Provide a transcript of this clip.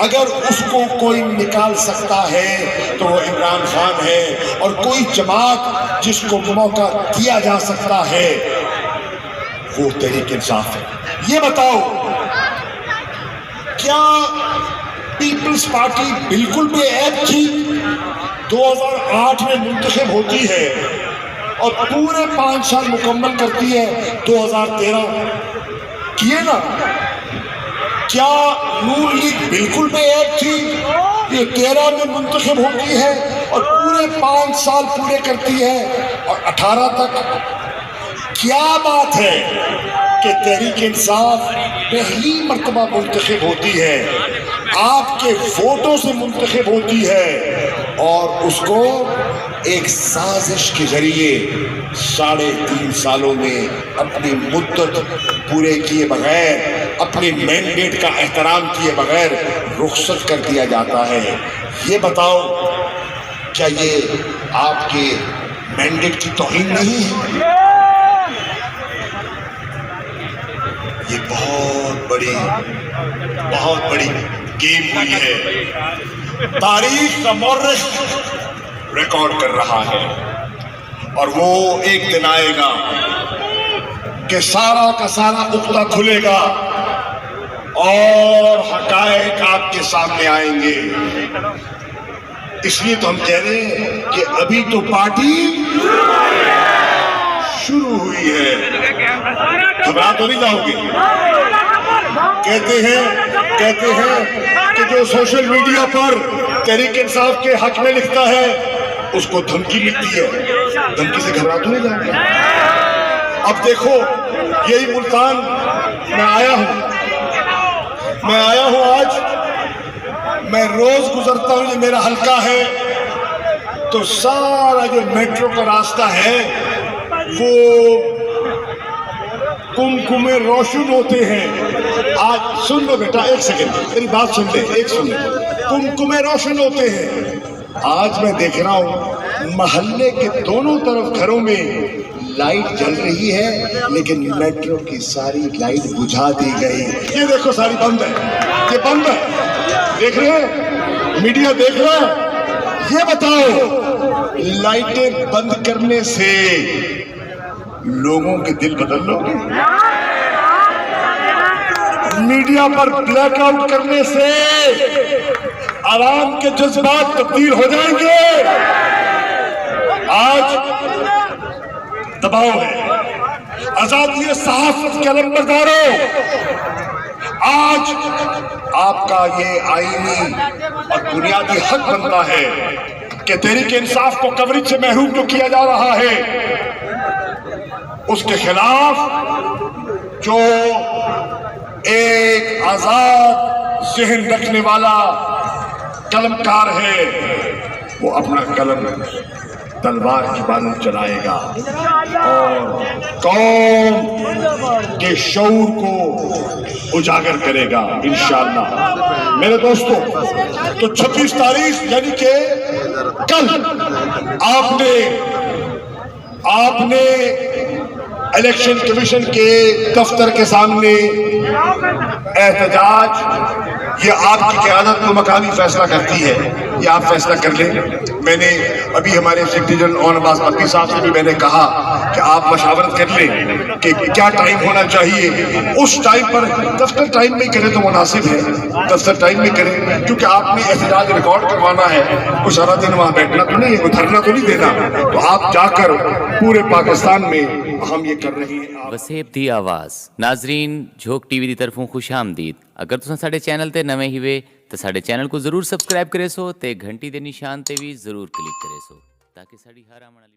اگر اس کو کوئی نکال سکتا ہے تو وہ عمران خان ہے، اور کوئی جماعت جس کو موقع دیا جا سکتا ہے وہ تحریک انصاف ہے۔ یہ بتاؤ، کیا پیپلز پارٹی بالکل بے عیب تھی؟ 2008 میں منتخب ہوتی ہے اور پورے 5 سال مکمل کرتی ہے 2013 کیے نا؟ کیا نون لیگ بالکل بے عیب تھی؟ یہ 13 میں منتخب ہوتی ہے اور پورے 5 سال پورے کرتی ہے اور 18 تک۔ کیا بات ہے کہ تحریک انصاف پہلی مرتبہ منتخب ہوتی ہے، آپ کے ووٹوں سے منتخب ہوتی ہے، اور اس کو ایک سازش کے ذریعے 3.5 سالوں میں اپنی مدت پورے کیے بغیر، اپنے مینڈیٹ کا احترام کیے بغیر رخصت کر دیا جاتا ہے۔ یہ بتاؤ، کیا یہ آپ کے مینڈیٹ کی توہین نہیں ہے؟ یہ بہت بڑی گیم ہوئی ہے، تاریخ کا مورخ ریکارڈ کر رہا ہے، اور وہ ایک دن آئے گا کہ سارا کا سارا عقدہ کھلے گا اور حقائق آپ کے سامنے آئیں گے۔ اس لیے تو ہم کہہ رہے ہیں کہ ابھی تو پارٹی شروع ہوئی ہے، گھبرا تو نہیں جاؤ گے؟ کہتے ہیں کہ جو سوشل میڈیا پر تحریک انصاف کے حق میں لکھتا ہے اس کو دھمکی ملتی ہے، دھمکی سے گھبرا تو نہیں جاؤ گے؟ اب دیکھو، یہی ملتان میں آیا ہوں آج، میں روز گزرتا ہوں، یہ میرا حلقہ ہے، تو سارا جو میٹرو کا راستہ ہے وہ کمکمے روشن ہوتے ہیں۔ آج سن لو بیٹا، ایک سیکنڈ میری بات سن لے، کمکمے روشن ہوتے ہیں۔ آج میں دیکھ رہا ہوں محلے کے دونوں طرف گھروں میں لائٹ جل رہی ہے، لیکن میٹرو کی ساری لائٹ بجھا دی گئی۔ یہ دیکھو ساری بند ہے، یہ بند ہے، دیکھ رہے ہیں؟ میڈیا دیکھ رہا ہے؟ یہ بتاؤ، لائٹیں بند کرنے سے لوگوں کے دل بدل لو گے؟ میڈیا پر بلیک آؤٹ کرنے سے عوام کے جذبات تبدیل ہو جائیں گے؟ آج دباؤ ہے، آزادی صحافت کے علمبرداروں، آج آپ کا یہ آئینی اور بنیادی حق بنتا ہے کہ تحریک انصاف کو کوریج سے محروم جو کیا جا رہا ہے اس کے خلاف جو ایک آزاد ذہن رکھنے والا قلمکار ہے وہ اپنا قلم تلوار کی بانو چلائے گا اور قوم کے شعور کو اجاگر کرے گا انشاءاللہ۔ میرے دوستو، تو 26 تاریخ یعنی کہ کل آپ نے الیکشن کمیشن کے دفتر کے سامنے احتجاج، یہ آپ کی قیادت کو مقامی فیصلہ کرتی ہے، یہ آپ فیصلہ کر لیں۔ میں نے ابھی ہمارے سیکریٹری جنرل اون عباس بقی صاحب سے بھی میں نے کہا کہ آپ مشاورت کر لیں کہ کیا ٹائم ہونا چاہیے، اس ٹائم پر دفتر ٹائم میں کریں تو مناسب ہے، دفتر ٹائم میں کریں، کیونکہ آپ نے احتجاج ریکارڈ کروانا ہے، کوئی سارا دن وہاں بیٹھنا تو نہیں ہے، کوئی دھرنا تو نہیں دینا، تو آپ جا کر پورے پاکستان میں ہم یہ کر رہے ہیں۔ وسیب دی آواز ناظرین جھوک ٹی وی دی طرفوں خوش آمدید۔ اگر تساں ساڈے چینل تے نویں ہی وے تے ساڈے چینل کو ضرور سبسکرائب کرے سو تے گھنٹی دے نشان تے بھی ضرور کلک کرے سو تاکہ ساڈی ہر آمن والی